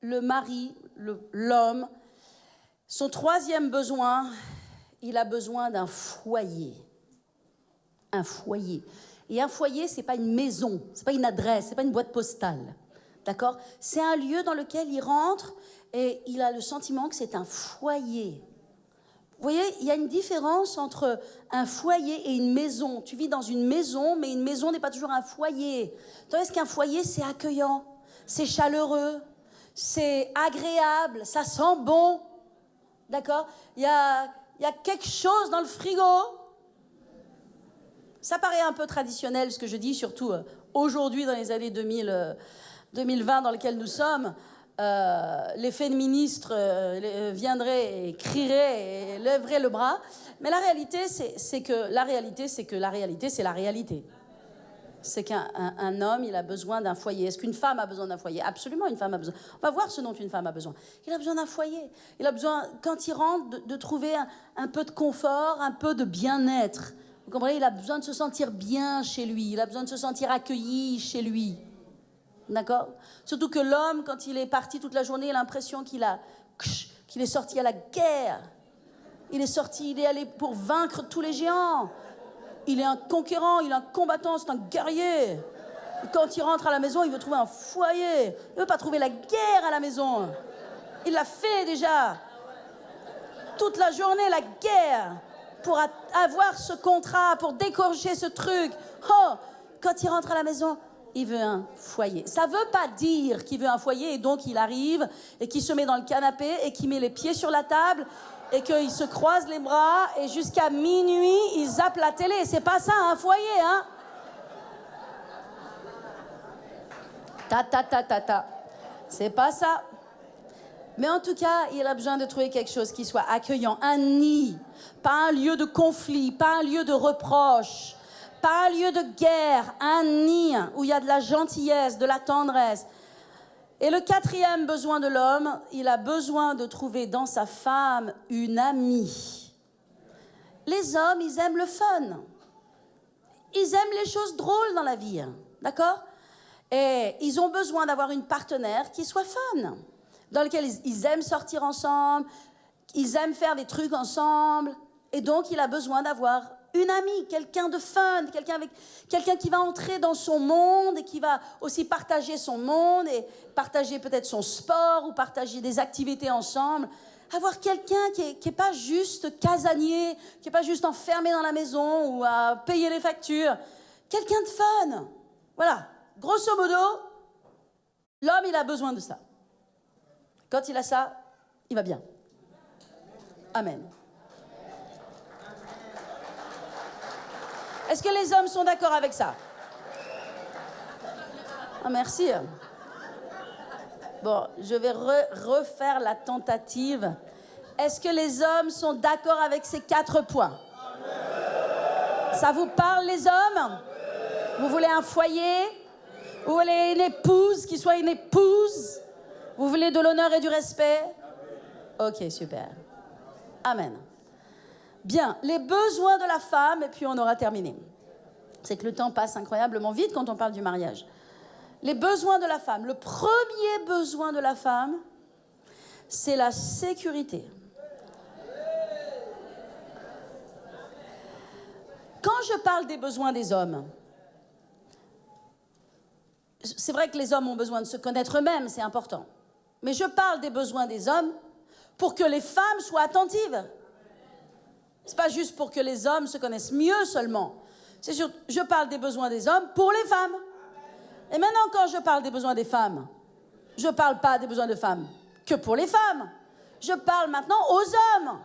le mari, l'homme, son troisième besoin, il a besoin d'un foyer. Un foyer. Et un foyer, ce n'est pas une maison, ce n'est pas une adresse, ce n'est pas une boîte postale. D'accord ? C'est un lieu dans lequel il rentre et il a le sentiment que c'est un foyer. Vous voyez, il y a une différence entre un foyer et une maison. Tu vis dans une maison, mais une maison n'est pas toujours un foyer. Tandis qu'un foyer, c'est accueillant, c'est chaleureux, c'est agréable, ça sent bon. D'accord ? Il y a quelque chose dans le frigo. Ça paraît un peu traditionnel, ce que je dis, surtout aujourd'hui, dans les années 2020 dans lesquelles nous sommes. Les féministes viendraient et crieraient et lèveraient le bras. Mais la réalité, c'est que la réalité, c'est la réalité. C'est qu'un homme, il a besoin d'un foyer. Est-ce qu'une femme a besoin d'un foyer ? Absolument, une femme a besoin. On va voir ce dont une femme a besoin. Il a besoin d'un foyer. Il a besoin, quand il rentre, de trouver un peu de confort, un peu de bien-être. Vous comprenez ? Il a besoin de se sentir bien chez lui. Il a besoin de se sentir accueilli chez lui. D'accord ? Surtout que l'homme, quand il est parti toute la journée, il a l'impression qu'il est sorti à la guerre. Il est allé pour vaincre tous les géants. Il est un conquérant, il est un combattant, c'est un guerrier. Et quand il rentre à la maison, il veut trouver un foyer. Il ne veut pas trouver la guerre à la maison. Il l'a fait déjà. Toute la journée, la guerre. Pour avoir ce contrat, pour décrocher ce truc. Oh, quand il rentre à la maison, il veut un foyer. Ça ne veut pas dire qu'il veut un foyer et donc il arrive et qu'il se met dans le canapé et qu'il met les pieds sur la table et qu'il se croise les bras et jusqu'à minuit, il zappe la télé. C'est pas ça, un foyer, hein? C'est pas ça. Mais en tout cas, il a besoin de trouver quelque chose qui soit accueillant, un nid, pas un lieu de conflit, pas un lieu de reproche, pas un lieu de guerre, un nid où il y a de la gentillesse, de la tendresse. Et le quatrième besoin de l'homme, il a besoin de trouver dans sa femme une amie. Les hommes, ils aiment le fun. Ils aiment les choses drôles dans la vie, d'accord ? Et ils ont besoin d'avoir une partenaire qui soit fun, dans lequel ils aiment sortir ensemble, ils aiment faire des trucs ensemble. Et donc, il a besoin d'avoir une amie, quelqu'un de fun, quelqu'un qui va entrer dans son monde et qui va aussi partager son monde et partager peut-être son sport ou partager des activités ensemble. Avoir quelqu'un qui n'est pas juste casanier, qui n'est pas juste enfermé dans la maison ou à payer les factures. Quelqu'un de fun. Voilà. Grosso modo, l'homme, il a besoin de ça. Quand il a ça, il va bien. Amen. Est-ce que les hommes sont d'accord avec ça ? Ah, merci. Bon, je vais refaire la tentative. Est-ce que les hommes sont d'accord avec ces 4 points ? Ça vous parle, les hommes ? Vous voulez un foyer ? Vous voulez une épouse qui soit une épouse ? Vous voulez de l'honneur et du respect ? Ok, super. Amen. Bien, les besoins de la femme, et puis on aura terminé. C'est que le temps passe incroyablement vite quand on parle du mariage. Les besoins de la femme. Le premier besoin de la femme, c'est la sécurité. Quand je parle des besoins des hommes, c'est vrai que les hommes ont besoin de se connaître eux-mêmes, c'est important. Mais je parle des besoins des hommes pour que les femmes soient attentives. C'est pas juste pour que les hommes se connaissent mieux seulement. C'est sûr, je parle des besoins des hommes pour les femmes. Et maintenant, quand je parle des besoins des femmes, je parle pas des besoins de femmes que pour les femmes. Je parle maintenant aux hommes.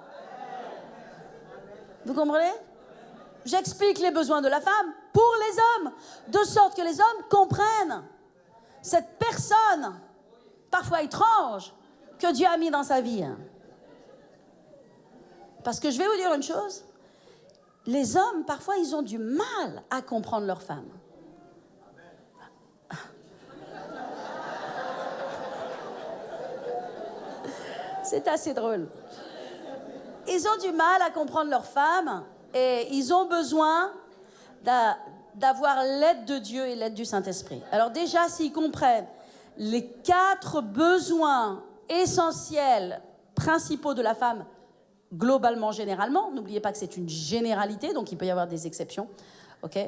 Vous comprenez ? J'explique les besoins de la femme pour les hommes, de sorte que les hommes comprennent cette personne, parfois étrange, que Dieu a mis dans sa vie. Parce que je vais vous dire une chose, les hommes, parfois, ils ont du mal à comprendre leur femme. C'est assez drôle. Ils ont du mal à comprendre leur femme et ils ont besoin d'avoir l'aide de Dieu et l'aide du Saint-Esprit. Alors déjà, s'ils comprennent Les 4 besoins essentiels, principaux de la femme, globalement, généralement, n'oubliez pas que c'est une généralité, donc il peut y avoir des exceptions, ok?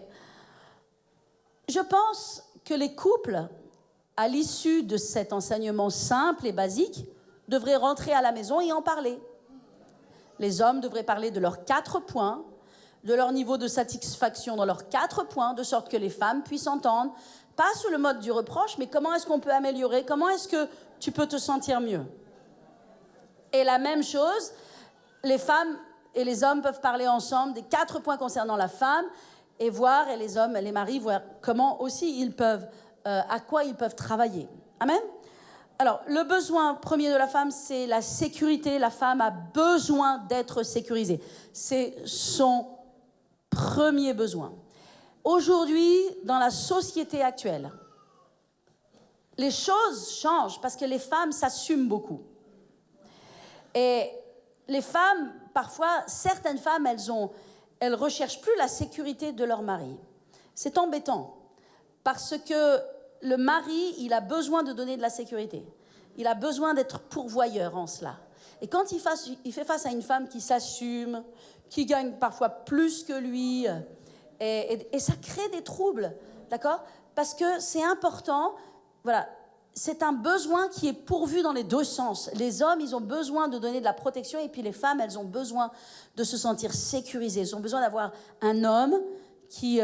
Je pense que les couples, à l'issue de cet enseignement simple et basique, devraient rentrer à la maison et en parler. Les hommes devraient parler de leurs 4 points, de leur niveau de satisfaction dans leurs 4 points, de sorte que les femmes puissent entendre, pas sous le mode du reproche, mais comment est-ce qu'on peut améliorer, comment est-ce que tu peux te sentir mieux. Et la même chose, les femmes et les hommes peuvent parler ensemble des 4 points concernant la femme et voir, et les hommes et les maris, voir comment aussi ils peuvent, à quoi ils peuvent travailler. Amen. Alors, le besoin premier de la femme, c'est la sécurité. La femme a besoin d'être sécurisée. C'est son premier besoin. Aujourd'hui, dans la société actuelle, les choses changent parce que les femmes s'assument beaucoup. Et les femmes, parfois, certaines femmes, elles recherchent plus la sécurité de leur mari. C'est embêtant parce que le mari, il a besoin de donner de la sécurité. Il a besoin d'être pourvoyeur en cela. Et quand il fait face à une femme qui s'assume, qui gagne parfois plus que lui, et ça crée des troubles, d'accord? Parce que c'est important, voilà, c'est un besoin qui est pourvu dans les 2 sens. Les hommes, ils ont besoin de donner de la protection, et puis les femmes, elles ont besoin de se sentir sécurisées. Elles ont besoin d'avoir un homme qui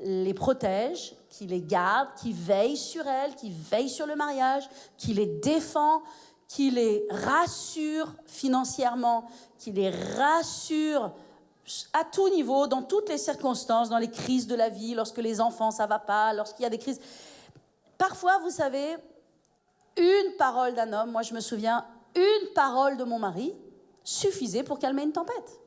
les protège, qui les garde, qui veille sur elles, qui veille sur le mariage, qui les défend, qui les rassure financièrement, qui les rassure à tout niveau, dans toutes les circonstances, dans les crises de la vie, lorsque les enfants, ça ne va pas, lorsqu'il y a des crises. Parfois, vous savez, une parole d'un homme, moi je me souviens, une parole de mon mari suffisait pour calmer une tempête.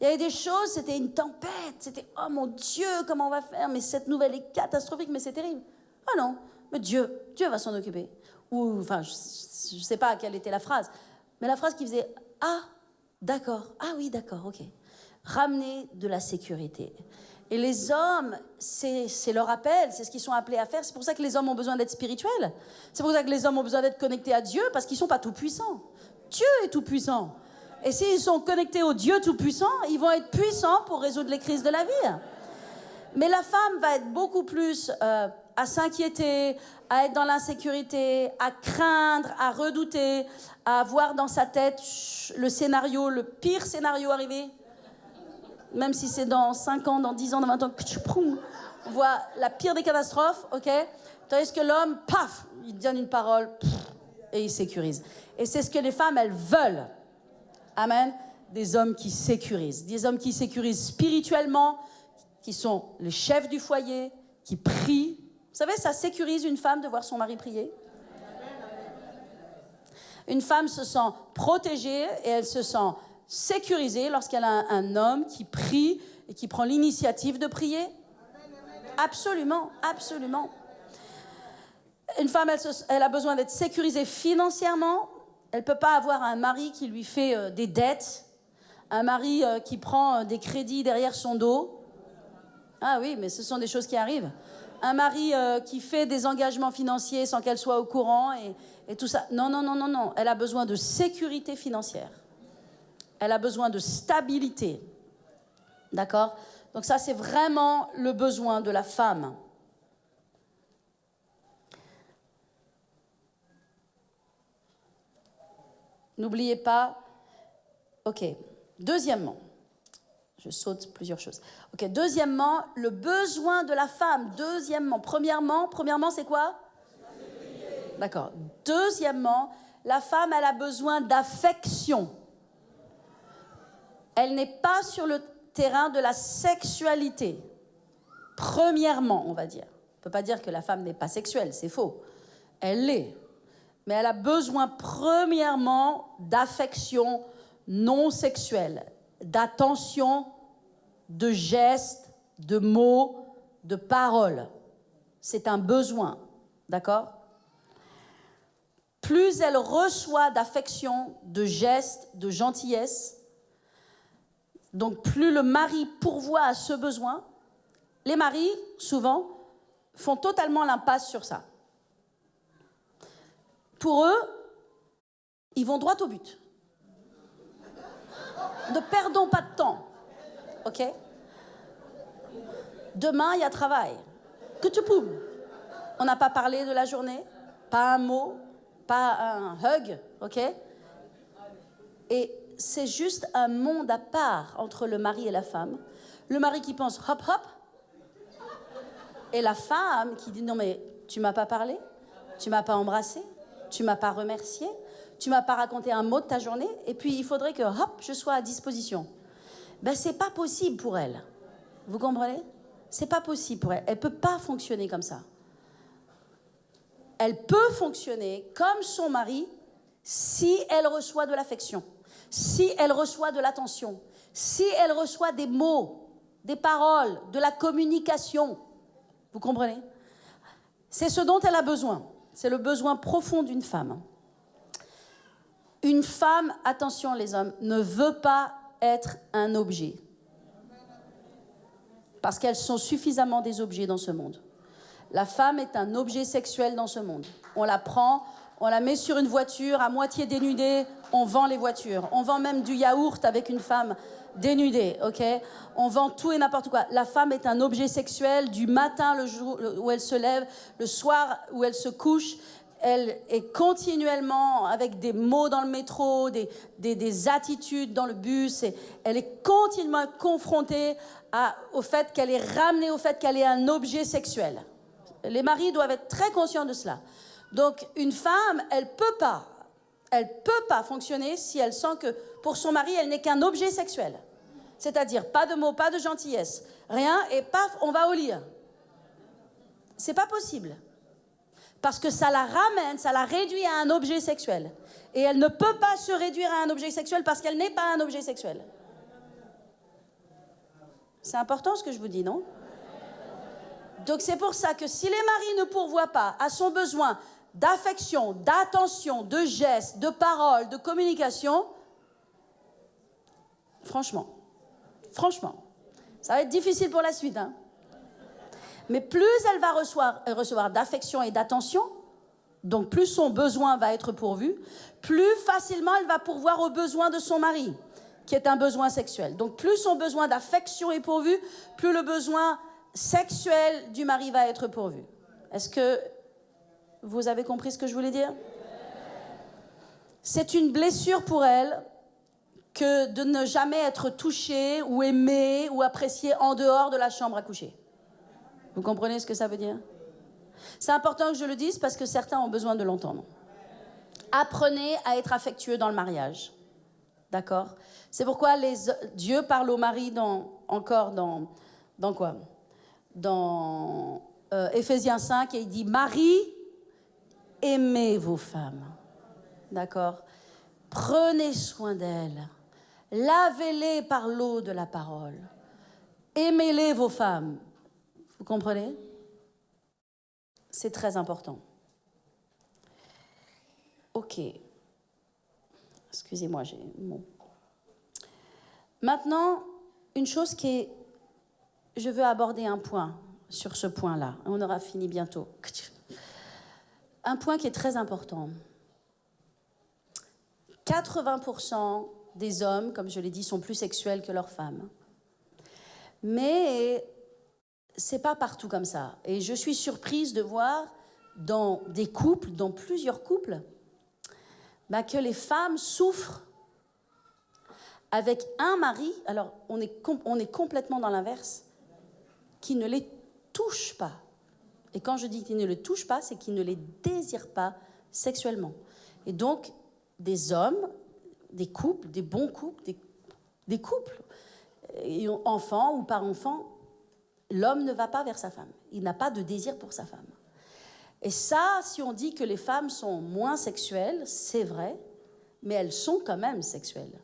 Il y avait des choses, c'était une tempête, c'était « Oh mon Dieu, comment on va faire? Mais cette nouvelle est catastrophique, mais c'est terrible. » Ah non, mais Dieu va s'en occuper. Ou, enfin, je ne sais pas quelle était la phrase, mais la phrase qui faisait « Ah, d'accord, ah oui, d'accord, ok. » Ramener de la sécurité. Et les hommes, c'est leur appel, c'est ce qu'ils sont appelés à faire. C'est pour ça que les hommes ont besoin d'être spirituels. C'est pour ça que les hommes ont besoin d'être connectés à Dieu, parce qu'ils ne sont pas tout-puissants. Dieu est tout-puissant. Et s'ils sont connectés au Dieu tout-puissant, ils vont être puissants pour résoudre les crises de la vie. Mais la femme va être beaucoup plus à s'inquiéter, à être dans l'insécurité, à craindre, à redouter, à avoir dans sa tête le scénario, le pire scénario arrivé. Même si c'est dans 5 ans, dans 10 ans, dans 20 ans, on voit la pire des catastrophes, ok? Tandis que l'homme, paf, il donne une parole et il sécurise. Et c'est ce que les femmes, elles veulent. Amen. Des hommes qui sécurisent. Des hommes qui sécurisent spirituellement, qui sont les chefs du foyer, qui prient. Vous savez, ça sécurise une femme de voir son mari prier. Une femme se sent protégée et elle se sent sécurisée lorsqu'elle a un homme qui prie et qui prend l'initiative de prier. Absolument, absolument. Une femme, elle a besoin d'être sécurisée financièrement. Elle ne peut pas avoir un mari qui lui fait des dettes, un mari qui prend des crédits derrière son dos. Ah oui, mais ce sont des choses qui arrivent. Un mari qui fait des engagements financiers sans qu'elle soit au courant et tout ça. Non, non, non, non, non. Elle a besoin de sécurité financière. Elle a besoin de stabilité. D'accord? Donc ça, c'est vraiment le besoin de la femme. N'oubliez pas. OK. Deuxièmement, je saute plusieurs choses. OK. Deuxièmement, le besoin de la femme. Premièrement, c'est quoi? D'accord. Deuxièmement, la femme, elle a besoin d'affection. Elle n'est pas sur le terrain de la sexualité. Premièrement, on va dire. On ne peut pas dire que la femme n'est pas sexuelle, c'est faux. Elle l'est. Mais elle a besoin premièrement d'affection non sexuelle, d'attention, de gestes, de mots, de paroles. C'est un besoin, d'accord? Plus elle reçoit d'affection, de gestes, de gentillesse, donc plus le mari pourvoit à ce besoin, les maris, souvent, font totalement l'impasse sur ça. Pour eux, ils vont droit au but. Ne perdons pas de temps, ok? Demain, il y a travail. Que tu poum. On n'a pas parlé de la journée, pas un mot, pas un hug, ok? Et c'est juste un monde à part entre le mari et la femme. Le mari qui pense hop hop, et la femme qui dit non mais tu m'as pas parlé, tu m'as pas embrassé, tu m'as pas remercié, tu m'as pas raconté un mot de ta journée, et puis il faudrait que hop je sois à disposition. Ben c'est pas possible pour elle. Vous comprenez? C'est pas possible pour elle. Elle peut pas fonctionner comme ça. Elle peut fonctionner comme son mari si elle reçoit de l'affection, si elle reçoit de l'attention, si elle reçoit des mots, des paroles, de la communication. Vous comprenez? C'est ce dont elle a besoin. C'est le besoin profond d'une femme. Une femme, attention les hommes, ne veut pas être un objet. Parce qu'elles sont suffisamment des objets dans ce monde. La femme est un objet sexuel dans ce monde. On la prend, on la met sur une voiture à moitié dénudée, on vend les voitures. On vend même du yaourt avec une femme dénudée, ok? On vend tout et n'importe quoi. La femme est un objet sexuel du matin, le jour où elle se lève, le soir où elle se couche. Elle est continuellement avec des mots dans le métro, des attitudes dans le bus. Et elle est continuellement confrontée au fait qu'elle est ramenée au fait qu'elle est un objet sexuel. Les maris doivent être très conscients de cela. Donc, une femme, elle peut pas fonctionner si elle sent que pour son mari, elle n'est qu'un objet sexuel. C'est-à-dire, pas de mots, pas de gentillesse, rien, et paf, on va au lit. C'est pas possible. Parce que ça la ramène, ça la réduit à un objet sexuel. Et elle ne peut pas se réduire à un objet sexuel parce qu'elle n'est pas un objet sexuel. C'est important ce que je vous dis, non? Donc c'est pour ça que si les maris ne pourvoient pas à son besoin d'affection, d'attention, de gestes, de paroles, de communication, franchement, ça va être difficile pour la suite, hein. Mais plus elle va recevoir d'affection et d'attention, donc plus son besoin va être pourvu, plus facilement elle va pourvoir aux besoins de son mari, qui est un besoin sexuel. Donc plus son besoin d'affection est pourvu, plus le besoin sexuel du mari va être pourvu. Est-ce que vous avez compris ce que je voulais dire? C'est une blessure pour elle que de ne jamais être touchée ou aimée ou appréciée en dehors de la chambre à coucher. Vous comprenez ce que ça veut dire? C'est important que je le dise parce que certains ont besoin de l'entendre. Apprenez à être affectueux dans le mariage. D'accord? C'est pourquoi Dieu parle au mari dans quoi? Dans Éphésiens 5, et il dit « Marie, aimez vos femmes. » D'accord? Prenez soin d'elles. Lavez-les par l'eau de la parole. Aimez-les, vos femmes. Vous comprenez? C'est très important. Ok. Excusez-moi, j'ai... Bon. Maintenant, une chose qui est... Je veux aborder un point sur ce point-là. On aura fini bientôt. Un point qui est très important. 80% des hommes, comme je l'ai dit, sont plus sexuels que leurs femmes. Mais c'est pas partout comme ça. Et je suis surprise de voir dans des couples, dans plusieurs couples, que les femmes souffrent avec un mari, alors on est complètement dans l'inverse, qui ne les touche pas. Et quand je dis qu'il ne les touche pas, c'est qu'il ne les désire pas sexuellement. Et donc, des hommes, des couples, des bons couples, des couples, enfants ou pas enfants, l'homme ne va pas vers sa femme. Il n'a pas de désir pour sa femme. Et ça, si on dit que les femmes sont moins sexuelles, c'est vrai, mais elles sont quand même sexuelles.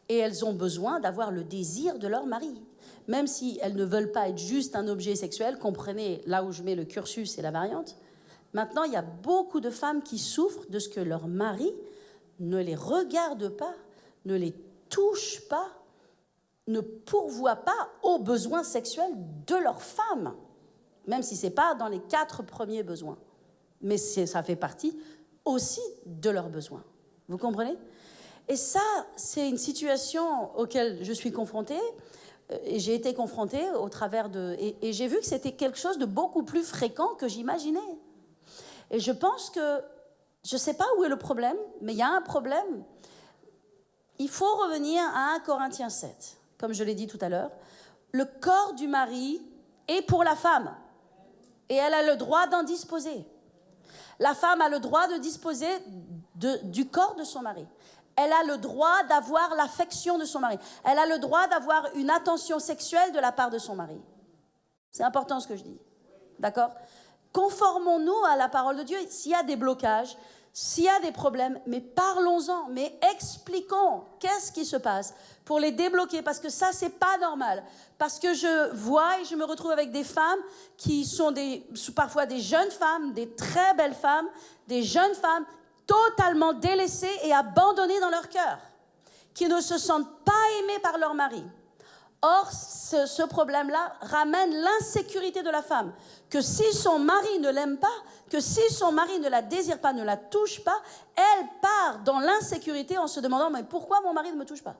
Et elles ont besoin d'avoir le désir de leur mari. Même si elles ne veulent pas être juste un objet sexuel, comprenez là où je mets le cursus et la variante. Maintenant, il y a beaucoup de femmes qui souffrent de ce que leur mari ne les regarde pas, ne les touche pas, ne pourvoit pas aux besoins sexuels de leur femme, même si ce n'est pas dans les 4 premiers besoins. Mais ça fait partie aussi de leurs besoins. Vous comprenez? Et ça, c'est une situation auquel je suis confrontée, et j'ai été confrontée au travers de... Et j'ai vu que c'était quelque chose de beaucoup plus fréquent que j'imaginais. Et je pense que, je ne sais pas où est le problème, mais il y a un problème. Il faut revenir à 1 Corinthiens 7, comme je l'ai dit tout à l'heure. Le corps du mari est pour la femme, et elle a le droit d'en disposer. La femme a le droit de disposer du corps de son mari. Elle a le droit d'avoir l'affection de son mari. Elle a le droit d'avoir une attention sexuelle de la part de son mari. C'est important ce que je dis. D'accord? Conformons-nous à la parole de Dieu. S'il y a des blocages, s'il y a des problèmes, mais parlons-en, mais expliquons qu'est-ce qui se passe pour les débloquer, parce que ça, c'est pas normal. Parce que je vois et je me retrouve avec des femmes qui sont parfois des jeunes femmes, des très belles femmes, des jeunes femmes totalement délaissées et abandonnées dans leur cœur, qui ne se sentent pas aimées par leur mari. Or, ce problème-là ramène l'insécurité de la femme, que si son mari ne l'aime pas, que si son mari ne la désire pas, ne la touche pas, elle part dans l'insécurité en se demandant « mais pourquoi mon mari ne me touche pas ?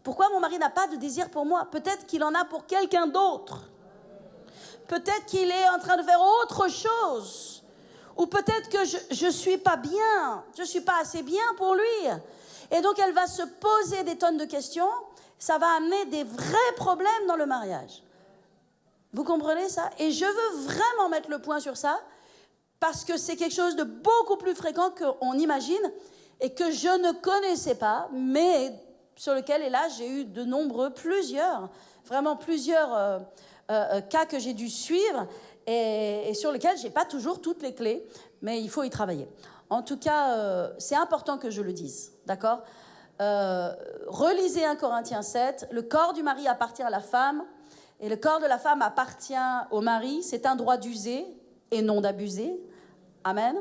Pourquoi mon mari n'a pas de désir pour moi ? Peut-être qu'il en a pour quelqu'un d'autre. Peut-être qu'il est en train de faire autre chose. Ou peut-être que je ne suis pas bien, je ne suis pas assez bien pour lui. » Et donc, elle va se poser des tonnes de questions. Ça va amener des vrais problèmes dans le mariage. Vous comprenez ça? Et je veux vraiment mettre le point sur ça, parce que c'est quelque chose de beaucoup plus fréquent qu'on imagine et que je ne connaissais pas, mais sur lequel, et là, j'ai eu plusieurs cas que j'ai dû suivre et sur lesquels je n'ai pas toujours toutes les clés, mais il faut y travailler. En tout cas, c'est important que je le dise, d'accord? Relisez 1 Corinthiens 7, le corps du mari appartient à la femme et le corps de la femme appartient au mari. C'est un droit d'user et non d'abuser. Amen.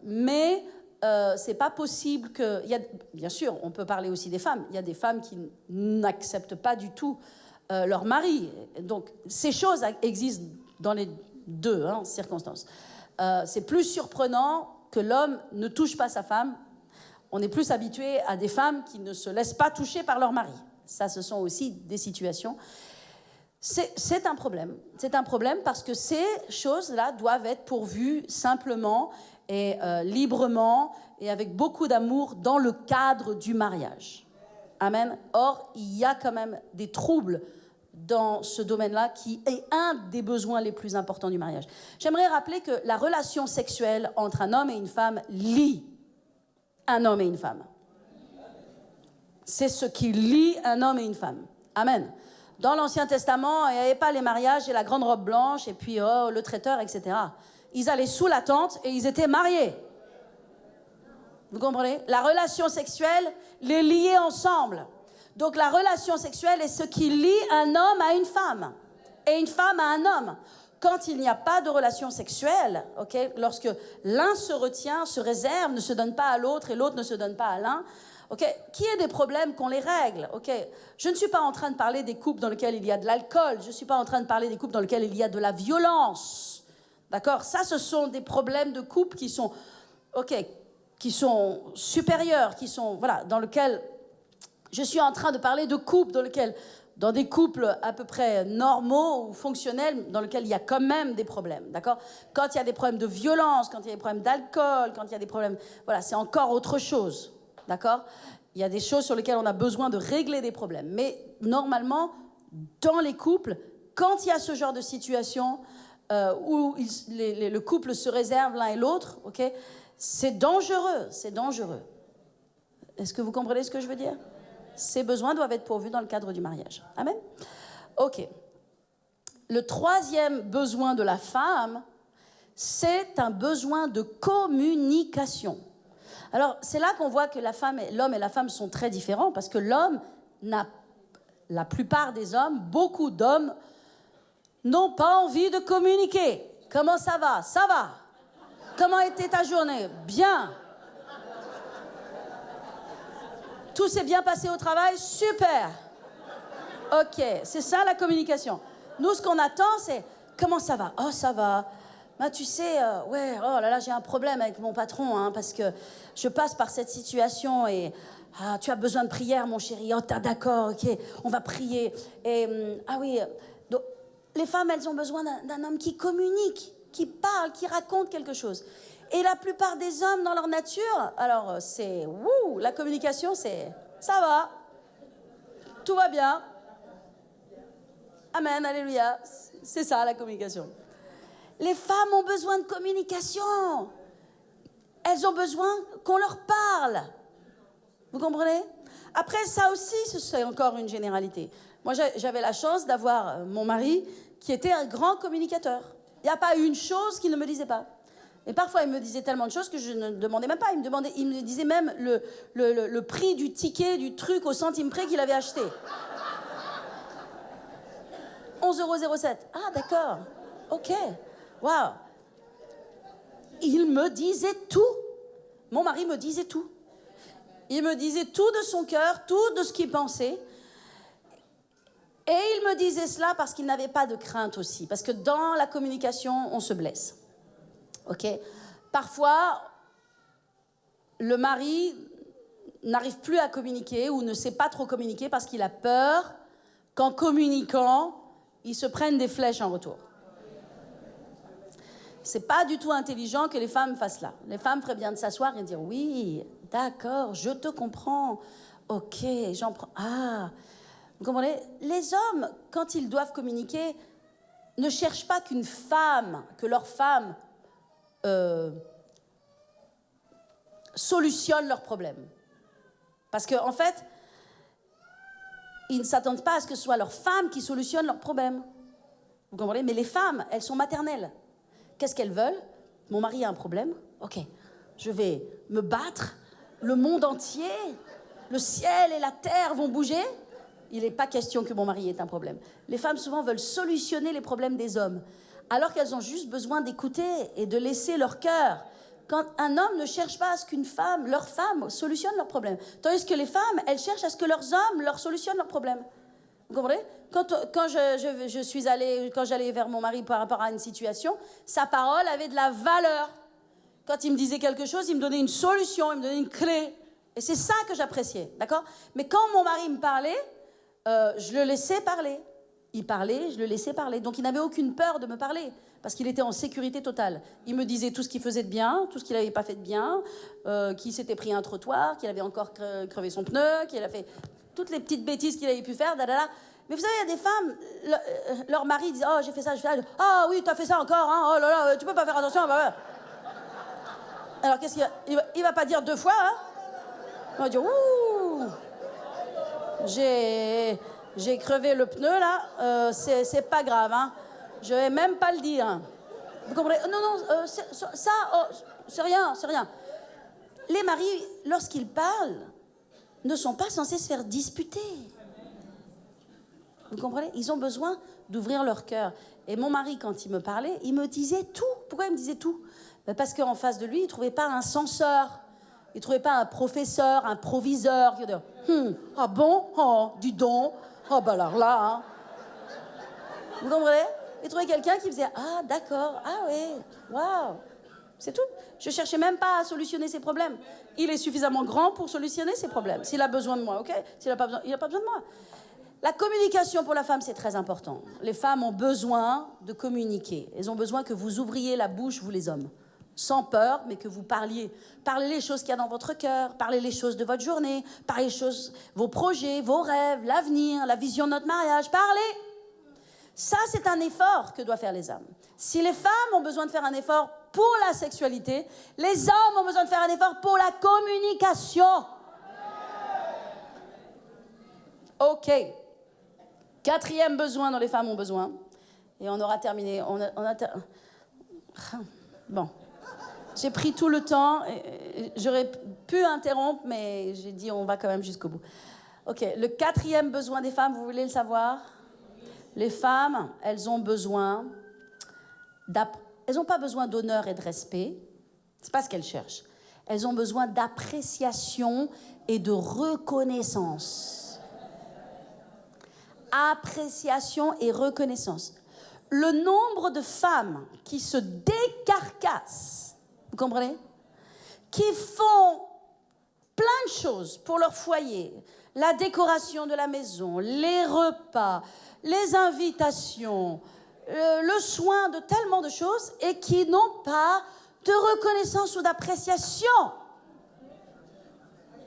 Mais c'est pas possible que... bien sûr, on peut parler aussi des femmes. Il y a des femmes qui n'acceptent pas du tout leur mari. Donc, ces choses existent dans les deux circonstances. C'est plus surprenant que l'homme ne touche pas sa femme. On est plus habitué à des femmes qui ne se laissent pas toucher par leur mari. Ça, ce sont aussi des situations. C'est un problème. C'est un problème parce que ces choses-là doivent être pourvues simplement et librement et avec beaucoup d'amour dans le cadre du mariage. Amen. Or, il y a quand même des troubles dans ce domaine-là qui est un des besoins les plus importants du mariage. J'aimerais rappeler que la relation sexuelle entre un homme et une femme lie un homme et une femme. C'est ce qui lie un homme et une femme. Amen. Dans l'Ancien Testament, il n'y avait pas les mariages et la grande robe blanche et puis le traiteur, etc. Ils allaient sous la tente et ils étaient mariés. Vous comprenez? La relation sexuelle les liait ensemble. Donc la relation sexuelle est ce qui lie un homme à une femme et une femme à un homme. Quand il n'y a pas de relation sexuelle, okay, lorsque l'un se retient, se réserve, ne se donne pas à l'autre et l'autre ne se donne pas à l'un, okay, qu'il y ait des problèmes, qu'on les règle. Okay. Je ne suis pas en train de parler des couples dans lesquels il y a de l'alcool, je ne suis pas en train de parler des couples dans lesquels il y a de la violence. D'accord? Ça, ce sont des problèmes de couple qui sont, qui sont supérieurs, qui sont, dans lesquels je suis en train de parler de couples dans des couples à peu près normaux ou fonctionnels, dans lesquels il y a quand même des problèmes, d'accord? Quand il y a des problèmes de violence, quand il y a des problèmes d'alcool, quand il y a des problèmes... c'est encore autre chose, d'accord? Il y a des choses sur lesquelles on a besoin de régler des problèmes. Mais normalement, dans les couples, quand il y a ce genre de situation où le couple se réserve l'un et l'autre, c'est dangereux, c'est dangereux. Est-ce que vous comprenez ce que je veux dire? Ces besoins doivent être pourvus dans le cadre du mariage. Amen. OK. Le troisième besoin de la femme, c'est un besoin de communication. Alors, c'est là qu'on voit que l'homme et la femme sont très différents, parce que la plupart des hommes, beaucoup d'hommes, n'ont pas envie de communiquer. Comment ça va? Ça va. Comment était ta journée? Bien. Tout s'est bien passé au travail? Super. OK, c'est ça la communication. Nous, ce qu'on attend, c'est comment ça va? Oh, ça va. bah, tu sais, ouais, oh là là, j'ai un problème avec mon patron, hein, parce que je passe par cette situation et tu as besoin de prière, mon chéri. Oh, t'es d'accord, ok, on va prier. Et ah oui, donc, les femmes, elles ont besoin d'un homme qui communique, qui parle, qui raconte quelque chose. Et la plupart des hommes, dans leur nature, alors c'est, la communication, c'est, ça va, tout va bien. Amen, alléluia, c'est ça la communication. Les femmes ont besoin de communication. Elles ont besoin qu'on leur parle. Vous comprenez? Après, ça aussi, c'est encore une généralité. Moi, j'avais la chance d'avoir mon mari qui était un grand communicateur. Il n'y a pas une chose qu'il ne me disait pas. Et parfois, il me disait tellement de choses que je ne demandais même pas. Il me disait même le prix du ticket, du truc au centime près qu'il avait acheté. 11,07 €. Ah, d'accord. OK. Waouh. Il me disait tout. Mon mari me disait tout. Il me disait tout de son cœur, tout de ce qu'il pensait. Et il me disait cela parce qu'il n'avait pas de crainte aussi. Parce que dans la communication, on se blesse. OK? Parfois, le mari n'arrive plus à communiquer ou ne sait pas trop communiquer parce qu'il a peur qu'en communiquant, il se prenne des flèches en retour. C'est pas du tout intelligent que les femmes fassent cela. Les femmes feraient bien de s'asseoir et de dire « Oui, d'accord, je te comprends. Ok, j'en prends... Ah !» Vous comprenez? Les hommes, quand ils doivent communiquer, ne cherchent pas qu'une femme, que leur femme solutionne leurs problèmes. Parce qu'en fait, ils ne s'attendent pas à ce que ce soit leur femme qui solutionne leurs problèmes. Vous comprenez? Mais les femmes, elles sont maternelles. Qu'est-ce qu'elles veulent? Mon mari a un problème. Ok, je vais me battre. Le monde entier, le ciel et la terre vont bouger. Il n'est pas question que mon mari ait un problème. Les femmes, souvent, veulent solutionner les problèmes des hommes, alors qu'elles ont juste besoin d'écouter et de laisser leur cœur. Quand un homme ne cherche pas à ce qu'une femme, leur femme, solutionne leurs problèmes. Tandis que les femmes, elles cherchent à ce que leurs hommes leur solutionnent leurs problèmes. Vous comprenez? Quand j'allais vers mon mari par rapport à une situation, sa parole avait de la valeur. Quand il me disait quelque chose, il me donnait une solution, il me donnait une clé. Et c'est ça que j'appréciais, d'accord? Mais quand mon mari me parlait, je le laissais parler. Il parlait, je le laissais parler. Donc il n'avait aucune peur de me parler, parce qu'il était en sécurité totale. Il me disait tout ce qu'il faisait de bien, tout ce qu'il n'avait pas fait de bien, qu'il s'était pris un trottoir, qu'il avait encore crevé son pneu, qu'il a fait toutes les petites bêtises qu'il avait pu faire, dadada. Mais vous savez, il y a des femmes, leur mari dit « Oh, j'ai fait ça, j'ai fait ça. Ah oui, t'as fait ça encore, hein. Oh là là, tu peux pas faire attention. Bah. » Alors qu'est-ce qu'il va pas dire deux fois, hein? Il va dire « Ouh, j'ai crevé le pneu, là, c'est pas grave, hein. Je vais même pas le dire. » Vous comprenez? Non, c'est rien, c'est rien. Les maris, lorsqu'ils parlent, ne sont pas censés se faire disputer. Vous comprenez? Ils ont besoin d'ouvrir leur cœur. Et mon mari, quand il me parlait, il me disait tout. Pourquoi il me disait tout? Parce qu'en face de lui, il ne trouvait pas un censeur. Il ne trouvait pas un professeur, un proviseur. Qui va dire, ah bon? Oh, dis donc. Oh, bah alors là, hein. Vous comprenez? Il trouvait quelqu'un qui faisait, ah d'accord, ah oui, waouh. C'est tout. Je ne cherchais même pas à solutionner ses problèmes. Il est suffisamment grand pour solutionner ses problèmes. S'il a besoin de moi, ok? S'il n'a pas besoin, il n'a pas besoin de moi. La communication pour la femme, c'est très important. Les femmes ont besoin de communiquer. Elles ont besoin que vous ouvriez la bouche, vous les hommes, sans peur, mais que vous parliez. Parlez les choses qu'il y a dans votre cœur, parlez les choses de votre journée, parlez les choses, vos projets, vos rêves, l'avenir, la vision de notre mariage. Parlez. Ça, c'est un effort que doivent faire les hommes. Si les femmes ont besoin de faire un effort pour la sexualité, les hommes ont besoin de faire un effort pour la communication. OK. 4e besoin dont les femmes ont besoin. Et on aura terminé. Bon. J'ai pris tout le temps. J'aurais pu interrompre, mais j'ai dit on va quand même jusqu'au bout. OK. Le 4e besoin des femmes, vous voulez le savoir? Les femmes, elles ont besoin elles n'ont pas besoin d'honneur et de respect. C'est pas ce qu'elles cherchent. Elles ont besoin d'appréciation et de reconnaissance. Appréciation et reconnaissance. le nombre de femmes qui se décarcassent, vous comprenez? Qui font plein de choses pour leur foyer, la décoration de la maison, les repas, les invitations, le soin de tellement de choses et qui n'ont pas de reconnaissance ou d'appréciation.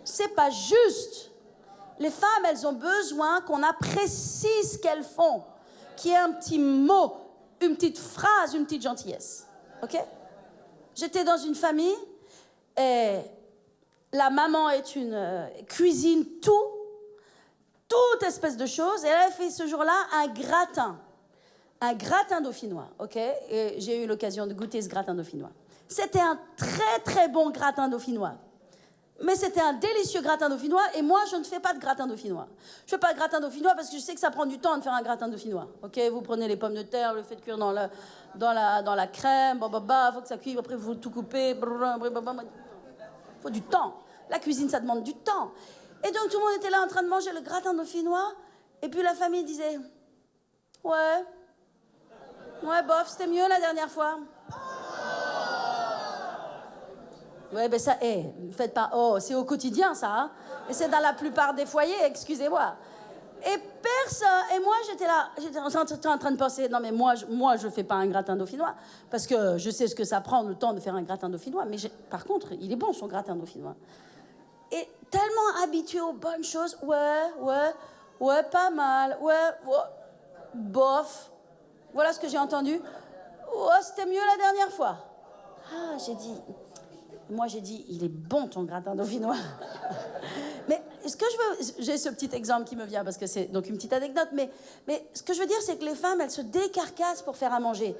C'est pas juste. Les femmes, elles ont besoin qu'on apprécie ce qu'elles font, qu'il y ait un petit mot, une petite phrase, une petite gentillesse. Ok? J'étais dans une famille et la maman est cuisine toute espèce de choses. Et elle a fait ce jour-là un gratin dauphinois. Ok? Et j'ai eu l'occasion de goûter ce gratin dauphinois. C'était un très très bon gratin dauphinois. Mais c'était un délicieux gratin dauphinois et moi, je ne fais pas de gratin dauphinois. Je ne fais pas de gratin dauphinois parce que je sais que ça prend du temps de faire un gratin dauphinois. Ok, vous prenez les pommes de terre, le faites cuire dans la crème, il faut que ça cuive, après vous tout coupez. Il faut du temps. La cuisine, ça demande du temps. Et donc tout le monde était là en train de manger le gratin dauphinois et puis la famille disait « Ouais, bof, c'était mieux la dernière fois. » Ouais, ben ça, faites pas, c'est au quotidien ça, hein? Et c'est dans la plupart des foyers, excusez-moi. Et moi j'étais en train de penser, non mais moi je fais pas un gratin dauphinois, parce que je sais ce que ça prend le temps de faire un gratin dauphinois, mais par contre, il est bon son gratin dauphinois. Et tellement habitué aux bonnes choses, ouais, pas mal, ouais, bof, voilà ce que j'ai entendu, c'était mieux la dernière fois. Ah, j'ai dit, il est bon ton gratin dauphinois. Mais ce que j'ai ce petit exemple qui me vient, parce que c'est donc une petite anecdote, mais ce que je veux dire, c'est que les femmes, elles se décarcassent pour faire à manger.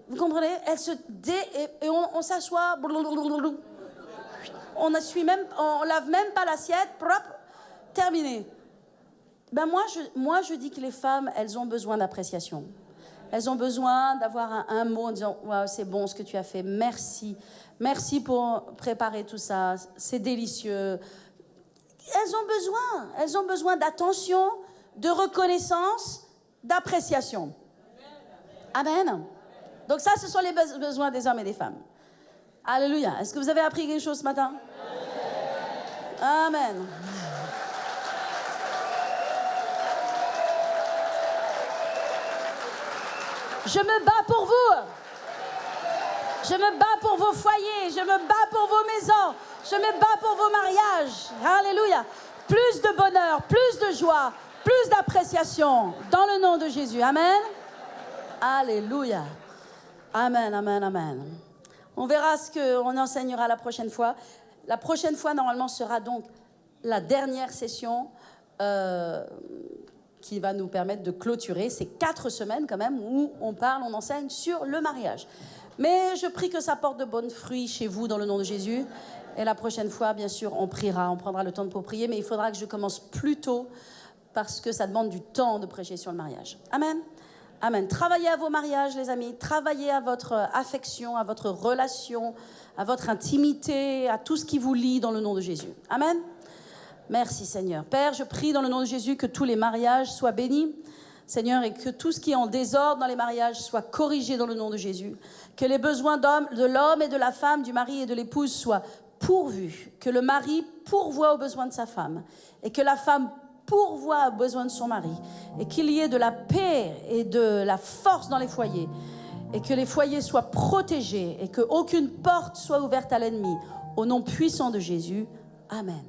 Vous comprenez? Elles et on s'assoit, on lave même pas l'assiette, propre, terminé. Ben moi, je dis que les femmes, elles ont besoin d'appréciation. Elles ont besoin d'avoir un mot en disant « Wow, c'est bon ce que tu as fait, merci. Merci pour préparer tout ça, c'est délicieux. » Elles ont besoin d'attention, de reconnaissance, d'appréciation. Amen. Donc ça, ce sont les besoins des hommes et des femmes. Alléluia. Est-ce que vous avez appris quelque chose ce matin? Amen. Je me bats pour vous. Je me bats pour vos foyers. Je me bats pour vos maisons. Je me bats pour vos mariages. Alléluia. Plus de bonheur, plus de joie, plus d'appréciation. Dans le nom de Jésus. Amen. Alléluia. Amen, amen, amen. On verra ce qu'on enseignera la prochaine fois. La prochaine fois, normalement, sera donc la dernière session qui va nous permettre de clôturer ces 4 semaines quand même où on enseigne sur le mariage. Mais je prie que ça porte de bons fruits chez vous dans le nom de Jésus. Et la prochaine fois, bien sûr, on priera, on prendra le temps pour prier, mais il faudra que je commence plus tôt parce que ça demande du temps de prêcher sur le mariage. Amen. Amen. Travaillez à vos mariages, les amis. Travaillez à votre affection, à votre relation, à votre intimité, à tout ce qui vous lie dans le nom de Jésus. Amen. Merci Seigneur. Père, je prie dans le nom de Jésus que tous les mariages soient bénis, Seigneur, et que tout ce qui est en désordre dans les mariages soit corrigé dans le nom de Jésus. Que les besoins de l'homme et de la femme, du mari et de l'épouse soient pourvus. Que le mari pourvoie aux besoins de sa femme et que la femme pourvoie aux besoins de son mari. Et qu'il y ait de la paix et de la force dans les foyers. Et que les foyers soient protégés et qu'aucune porte soit ouverte à l'ennemi. Au nom puissant de Jésus. Amen.